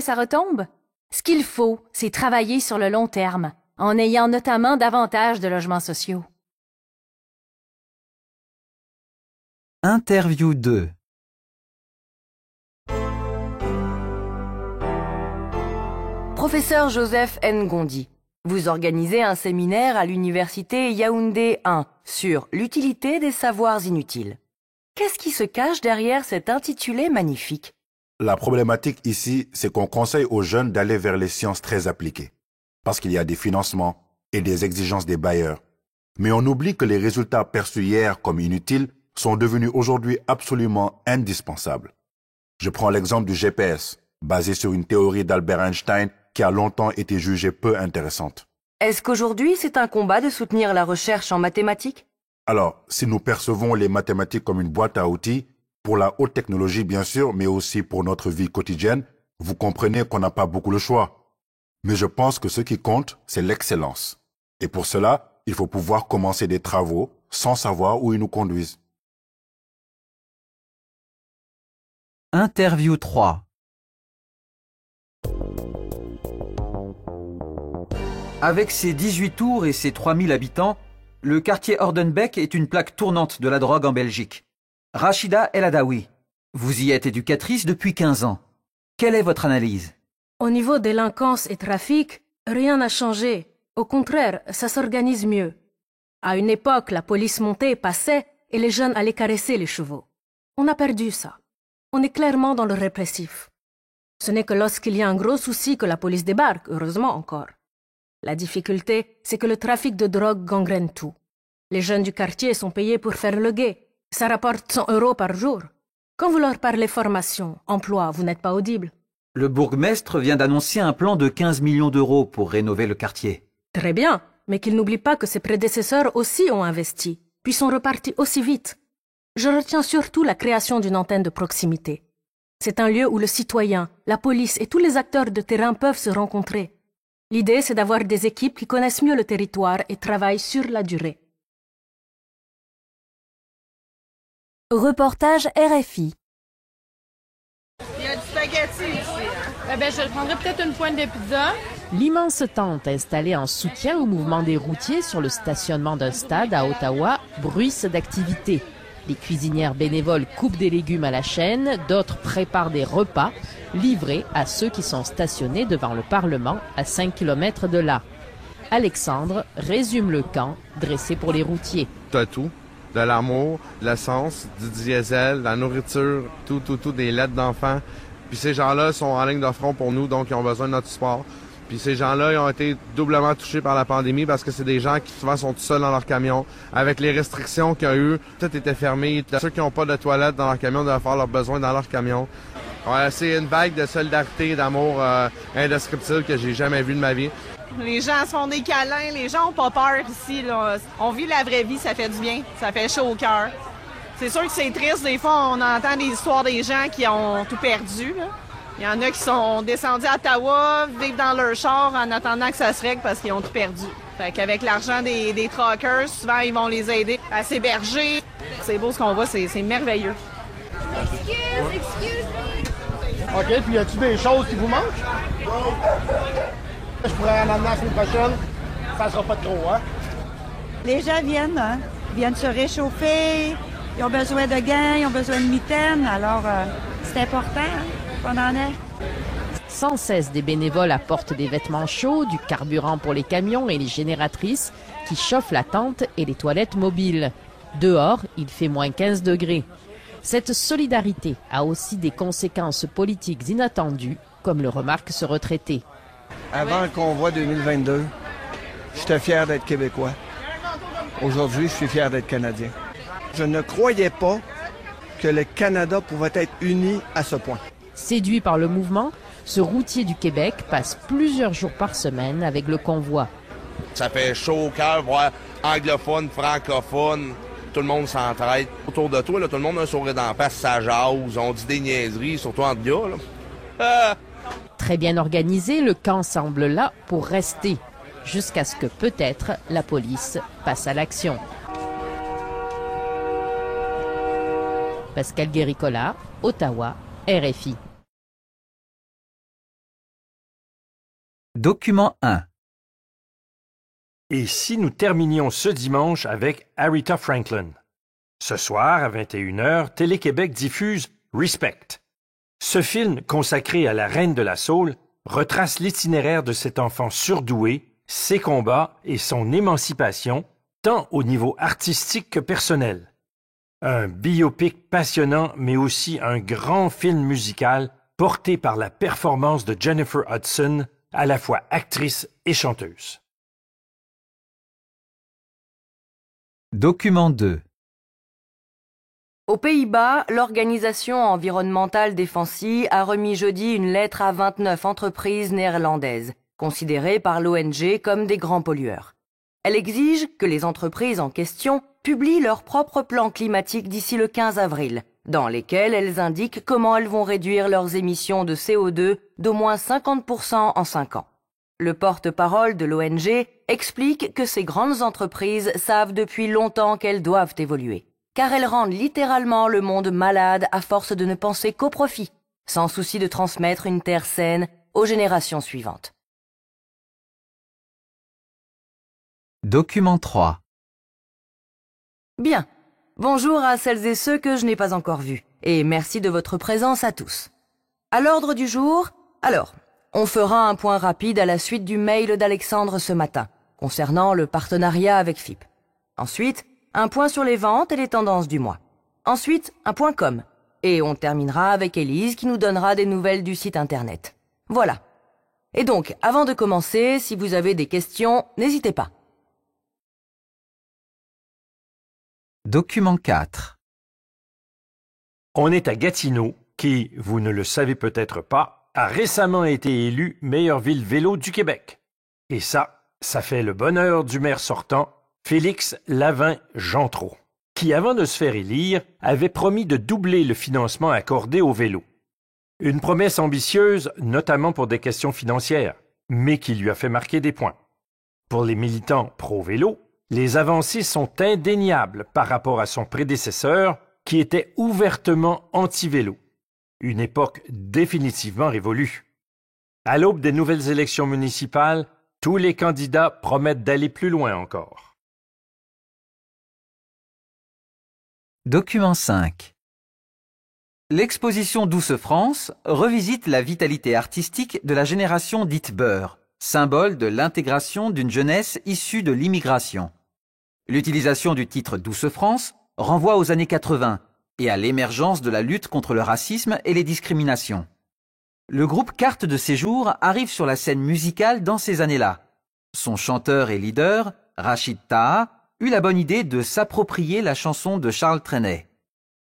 ça retombe? Ce qu'il faut, c'est travailler sur le long terme, en ayant notamment davantage de logements sociaux. Interview 2. Professeur Joseph Ngondi, vous organisez un séminaire à l'université Yaoundé 1 sur l'utilité des savoirs inutiles. Qu'est-ce qui se cache derrière cet intitulé magnifique? La problématique ici, c'est qu'on conseille aux jeunes d'aller vers les sciences très appliquées, parce qu'il y a des financements et des exigences des bailleurs. Mais on oublie que les résultats perçus hier comme inutiles sont devenus aujourd'hui absolument indispensables. Je prends l'exemple du GPS, basé sur une théorie d'Albert Einstein qui a longtemps été jugée peu intéressante. Est-ce qu'aujourd'hui c'est un combat de soutenir la recherche en mathématiques? Alors, si nous percevons les mathématiques comme une boîte à outils, pour la haute technologie bien sûr, mais aussi pour notre vie quotidienne, vous comprenez qu'on n'a pas beaucoup le choix. Mais je pense que ce qui compte, c'est l'excellence. Et pour cela, il faut pouvoir commencer des travaux sans savoir où ils nous conduisent. Interview 3. Avec ses 18 tours et ses 3000 habitants, le quartier Ordenbeek est une plaque tournante de la drogue en Belgique. Rachida El Adawi, vous y êtes éducatrice depuis 15 ans. Quelle est votre analyse? Au niveau délinquance et trafic, rien n'a changé. Au contraire, ça s'organise mieux. À une époque, la police montait, passait, et les jeunes allaient caresser les chevaux. On a perdu ça. On est clairement dans le répressif. Ce n'est que lorsqu'il y a un gros souci que la police débarque, heureusement encore. La difficulté, c'est que le trafic de drogue gangrène tout. Les jeunes du quartier sont payés pour faire le guet. Ça rapporte 100 € par jour. Quand vous leur parlez formation, emploi, vous n'êtes pas audible. Le bourgmestre vient d'annoncer un plan de 15 millions d'euros pour rénover le quartier. Très bien, mais qu'il n'oublie pas que ses prédécesseurs aussi ont investi, puis sont repartis aussi vite. Je retiens surtout la création d'une antenne de proximité. C'est un lieu où le citoyen, la police et tous les acteurs de terrain peuvent se rencontrer. L'idée, c'est d'avoir des équipes qui connaissent mieux le territoire et travaillent sur la durée. Reportage RFI. Il y a du spaghetti ici. Je prendrais peut-être une pointe de pizza. L'immense tente installée en soutien au mouvement des routiers sur le stationnement d'un stade à Ottawa bruisse d'activité. Les cuisinières bénévoles coupent des légumes à la chaîne, d'autres préparent des repas livrés à ceux qui sont stationnés devant le Parlement à 5 km de là. Alexandre résume le camp dressé pour les routiers. T'as tout. De l'amour, de l'essence, du diesel, de la nourriture, tout, des lettres d'enfants. Puis ces gens-là sont en ligne de front pour nous, donc ils ont besoin de notre support. Puis ces gens-là, ils ont été doublement touchés par la pandémie parce que c'est des gens qui souvent sont tout seuls dans leur camion. Avec les restrictions qu'il y a eu, tout était fermé. Ceux qui n'ont pas de toilette dans leur camion doivent faire leurs besoins dans leur camion. Ouais, c'est une vague de solidarité, d'amour indescriptible que j'ai jamais vu de ma vie. Les gens se font des câlins, les gens n'ont pas peur ici, là. On vit la vraie vie, ça fait du bien, ça fait chaud au cœur. C'est sûr que c'est triste, des fois on entend des histoires des gens qui ont tout perdu, là. Il y en a qui sont descendus à Ottawa, vivent dans leur char en attendant que ça se règle parce qu'ils ont tout perdu. Fait qu'avec l'argent des truckers, souvent ils vont les aider à s'héberger. C'est beau ce qu'on voit, c'est merveilleux. Excuse. OK, puis y a-tu des choses qui vous manquent? Je pourrais en amener la semaine prochaine. Ça sera pas trop, hein? Les gens viennent se réchauffer. Ils ont besoin de gants, ils ont besoin de mitaines. Alors, c'est important qu'on en ait. Sans cesse, des bénévoles apportent des vêtements chauds, du carburant pour les camions et les génératrices qui chauffent la tente et les toilettes mobiles. Dehors, il fait moins 15 degrés. Cette solidarité a aussi des conséquences politiques inattendues, comme le remarque ce retraité. Avant le convoi 2022, j'étais fier d'être Québécois. Aujourd'hui, je suis fier d'être Canadien. Je ne croyais pas que le Canada pouvait être uni à ce point. Séduit par le mouvement, ce routier du Québec passe plusieurs jours par semaine avec le convoi. Ça fait chaud au cœur, voir anglophone, francophone, tout le monde s'entraide. Autour de toi, là, tout le monde a un sourire d'en face, ça jase, on dit des niaiseries, surtout entre gars. Là. Très bien organisé, le camp semble là pour rester, jusqu'à ce que peut-être la police passe à l'action. Pascal Guéricola, Ottawa, RFI. Document 1. Et si nous terminions ce dimanche avec Aretha Franklin? Ce soir, à 21h, Télé-Québec diffuse Respect. Ce film, consacré à la reine de la soul, retrace l'itinéraire de cet enfant surdoué, ses combats et son émancipation, tant au niveau artistique que personnel. Un biopic passionnant, mais aussi un grand film musical porté par la performance de Jennifer Hudson, à la fois actrice et chanteuse. Document 2. Aux Pays-Bas, l'Organisation environnementale des Fancy a remis jeudi une lettre à 29 entreprises néerlandaises, considérées par l'ONG comme des grands pollueurs. Elle exige que les entreprises en question publient leur propre plan climatique d'ici le 15 avril, dans lesquels elles indiquent comment elles vont réduire leurs émissions de CO2 d'au moins 50% en 5 ans. Le porte-parole de l'ONG explique que ces grandes entreprises savent depuis longtemps qu'elles doivent évoluer, car elles rendent littéralement le monde malade à force de ne penser qu'au profit, sans souci de transmettre une terre saine aux générations suivantes. Document 3. Bien. Bonjour à celles et ceux que je n'ai pas encore vus, et merci de votre présence à tous. À l'ordre du jour, on fera un point rapide à la suite du mail d'Alexandre ce matin, concernant le partenariat avec FIP. Ensuite, un point sur les ventes et les tendances du mois. Ensuite, un point com. Et on terminera avec Élise qui nous donnera des nouvelles du site internet. Voilà. Et donc, avant de commencer, si vous avez des questions, n'hésitez pas. Document 4. On est à Gatineau, qui, vous ne le savez peut-être pas, a récemment été élu meilleure ville vélo du Québec. Et ça fait le bonheur du maire sortant, Félix Lavin-Jeantreau, qui, avant de se faire élire, avait promis de doubler le financement accordé au vélo. Une promesse ambitieuse, notamment pour des questions financières, mais qui lui a fait marquer des points. Pour les militants pro-vélo, les avancées sont indéniables par rapport à son prédécesseur, qui était ouvertement anti-vélo. Une époque définitivement révolue. À l'aube des nouvelles élections municipales, tous les candidats promettent d'aller plus loin encore. Document 5. L'exposition Douce France revisite la vitalité artistique de la génération dite beurre, symbole de l'intégration d'une jeunesse issue de l'immigration. L'utilisation du titre Douce France renvoie aux années 80 et à l'émergence de la lutte contre le racisme et les discriminations. Le groupe Carte de Séjour arrive sur la scène musicale dans ces années-là. Son chanteur et leader, Rachid Taha, eut la bonne idée de s'approprier la chanson de Charles Trenet.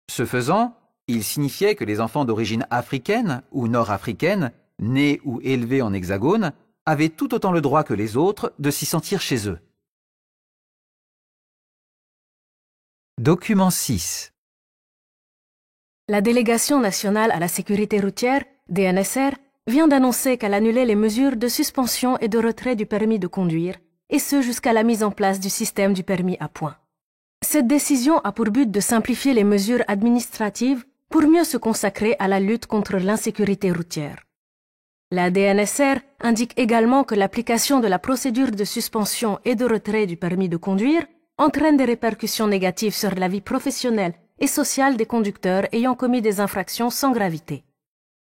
Ce faisant, il signifiait que les enfants d'origine africaine ou nord-africaine, nés ou élevés en hexagone, avaient tout autant le droit que les autres de s'y sentir chez eux. Document 6. La Délégation nationale à la sécurité routière, DNSR, vient d'annoncer qu'elle annulait les mesures de suspension et de retrait du permis de conduire, et ce jusqu'à la mise en place du système du permis à points. Cette décision a pour but de simplifier les mesures administratives pour mieux se consacrer à la lutte contre l'insécurité routière. La DNSR indique également que l'application de la procédure de suspension et de retrait du permis de conduire entraîne des répercussions négatives sur la vie professionnelle et sociale des conducteurs ayant commis des infractions sans gravité.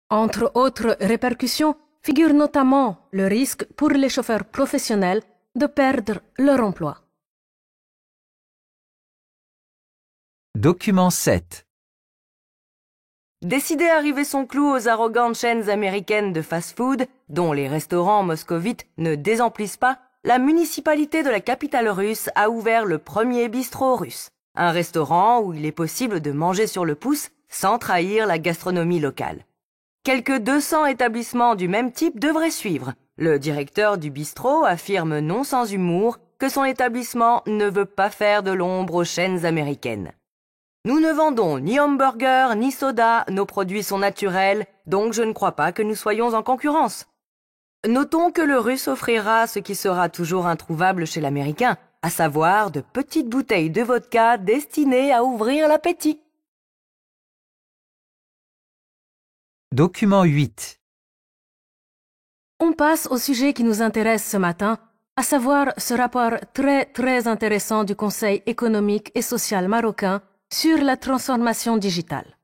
Entre autres répercussions figure notamment le risque pour les chauffeurs professionnels de perdre leur emploi. Document 7. Décidé à arriver son clou aux arrogantes chaînes américaines de fast-food, dont les restaurants moscovites ne désemplissent pas, la municipalité de la capitale russe a ouvert le premier bistrot russe, un restaurant où il est possible de manger sur le pouce sans trahir la gastronomie locale. Quelques 200 établissements du même type devraient suivre. Le directeur du bistrot affirme non sans humour que son établissement ne veut pas faire de l'ombre aux chaînes américaines. Nous ne vendons ni hamburgers ni soda, nos produits sont naturels, donc je ne crois pas que nous soyons en concurrence. Notons que le russe offrira ce qui sera toujours introuvable chez l'américain, à savoir de petites bouteilles de vodka destinées à ouvrir l'appétit. Document 8. On passe au sujet qui nous intéresse ce matin, à savoir ce rapport très intéressant du Conseil économique et social marocain sur la transformation digitale.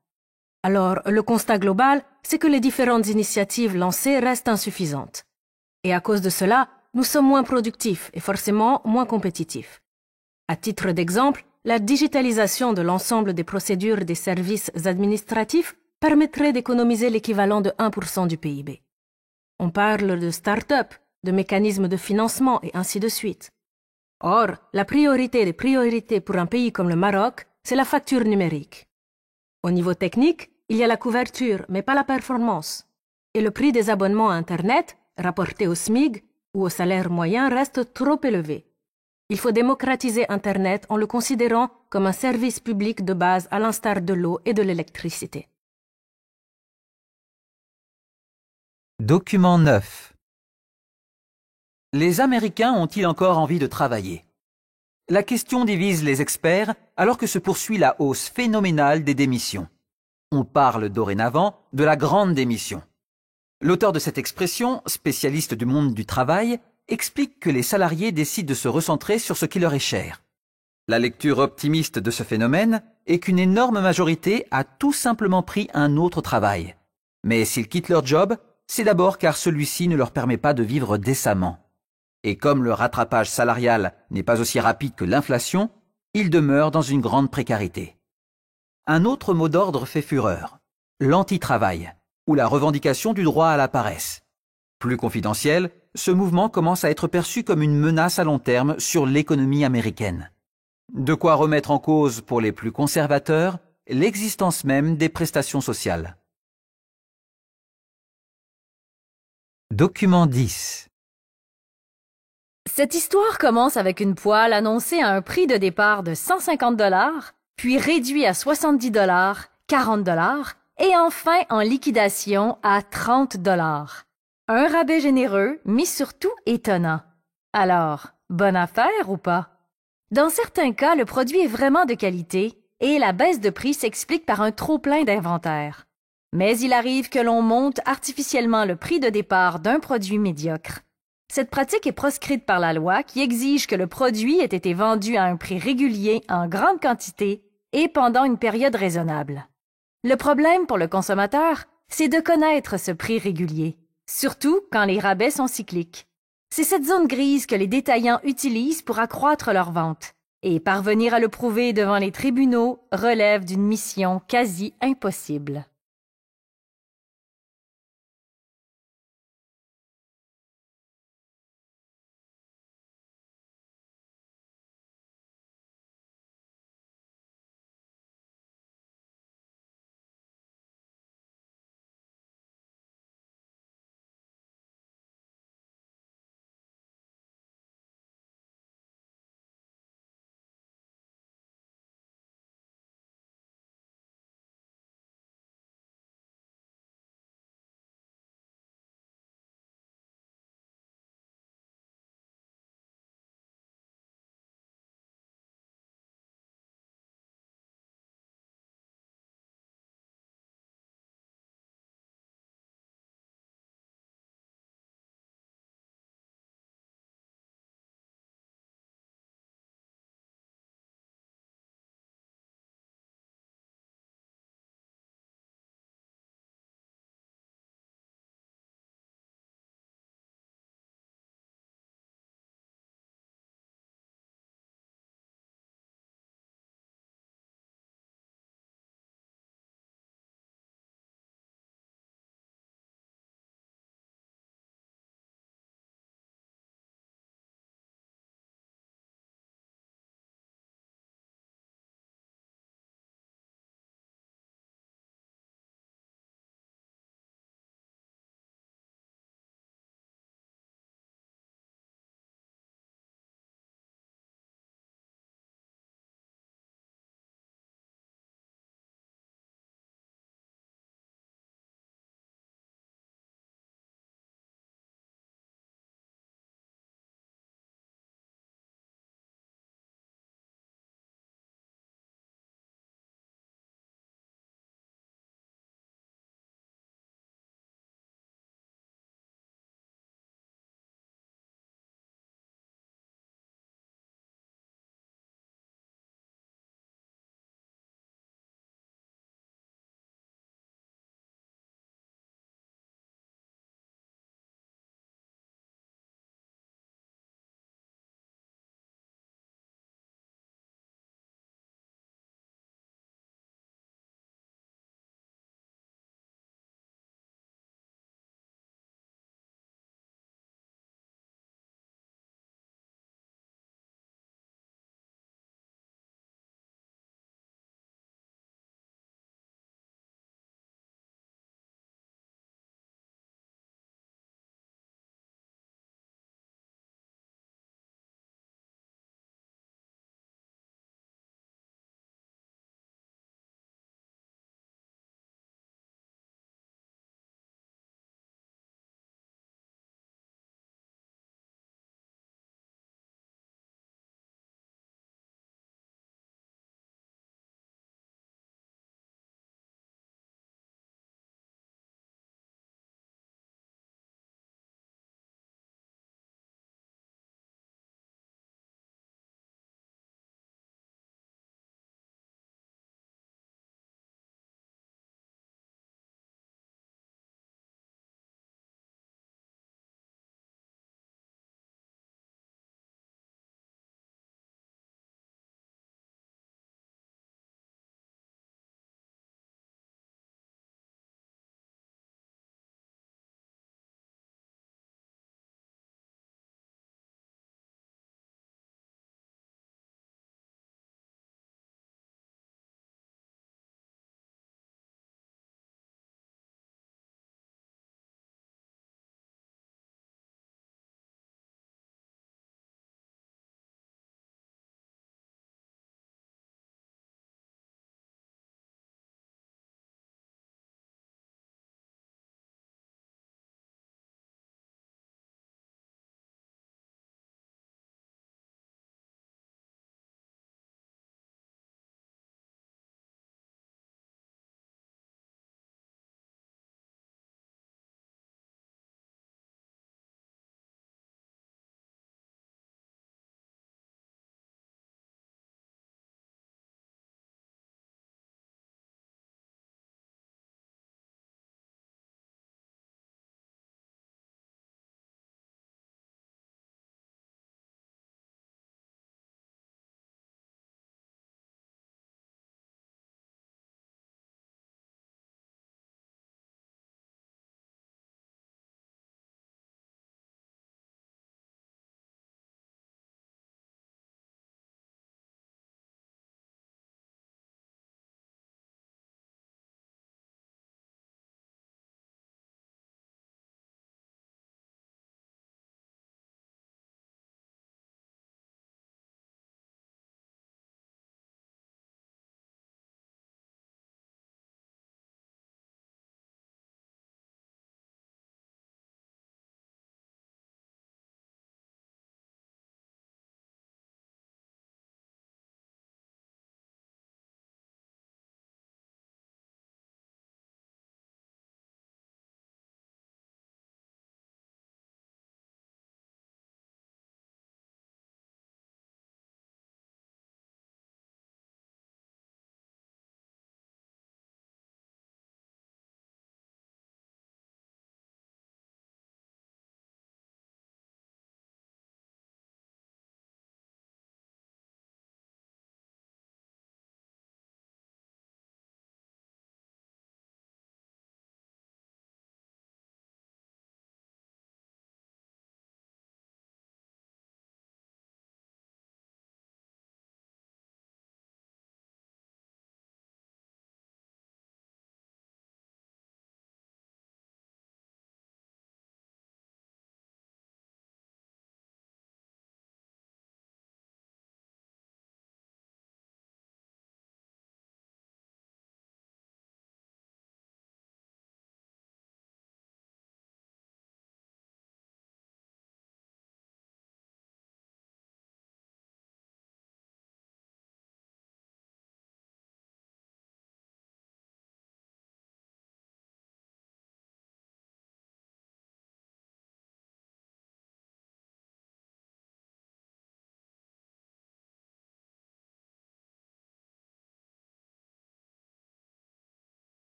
Alors, le constat global, c'est que les différentes initiatives lancées restent insuffisantes. Et à cause de cela, nous sommes moins productifs et forcément moins compétitifs. À titre d'exemple, la digitalisation de l'ensemble des procédures des services administratifs permettrait d'économiser l'équivalent de 1% du PIB. On parle de start-up, de mécanismes de financement et ainsi de suite. Or, la priorité des priorités pour un pays comme le Maroc, c'est la facture numérique. Au niveau technique, il y a la couverture, mais pas la performance. Et le prix des abonnements à Internet, rapporté au SMIC ou au salaire moyen, reste trop élevé. Il faut démocratiser Internet en le considérant comme un service public de base à l'instar de l'eau et de l'électricité. Document 9. Les Américains ont-ils encore envie de travailler? La question divise les experts alors que se poursuit la hausse phénoménale des démissions. On parle dorénavant de la grande démission. L'auteur de cette expression, spécialiste du monde du travail, explique que les salariés décident de se recentrer sur ce qui leur est cher. La lecture optimiste de ce phénomène est qu'une énorme majorité a tout simplement pris un autre travail. Mais s'ils quittent leur job, c'est d'abord car celui-ci ne leur permet pas de vivre décemment. Et comme le rattrapage salarial n'est pas aussi rapide que l'inflation, ils demeurent dans une grande précarité. Un autre mot d'ordre fait fureur, l'anti-travail, ou la revendication du droit à la paresse. Plus confidentiel, ce mouvement commence à être perçu comme une menace à long terme sur l'économie américaine. De quoi remettre en cause pour les plus conservateurs l'existence même des prestations sociales. Document 10. Cette histoire commence avec une poêle annoncée à un prix de départ de 150 $, puis réduit à 70 $, 40 $ et enfin en liquidation à 30 $. Un rabais généreux, mais surtout étonnant. Alors, bonne affaire ou pas? Dans certains cas, le produit est vraiment de qualité et la baisse de prix s'explique par un trop-plein d'inventaire. Mais il arrive que l'on monte artificiellement le prix de départ d'un produit médiocre. Cette pratique est proscrite par la loi qui exige que le produit ait été vendu à un prix régulier en grande quantité et pendant une période raisonnable. Le problème pour le consommateur, c'est de connaître ce prix régulier, surtout quand les rabais sont cycliques. C'est cette zone grise que les détaillants utilisent pour accroître leurs ventes, et parvenir à le prouver devant les tribunaux relève d'une mission quasi impossible.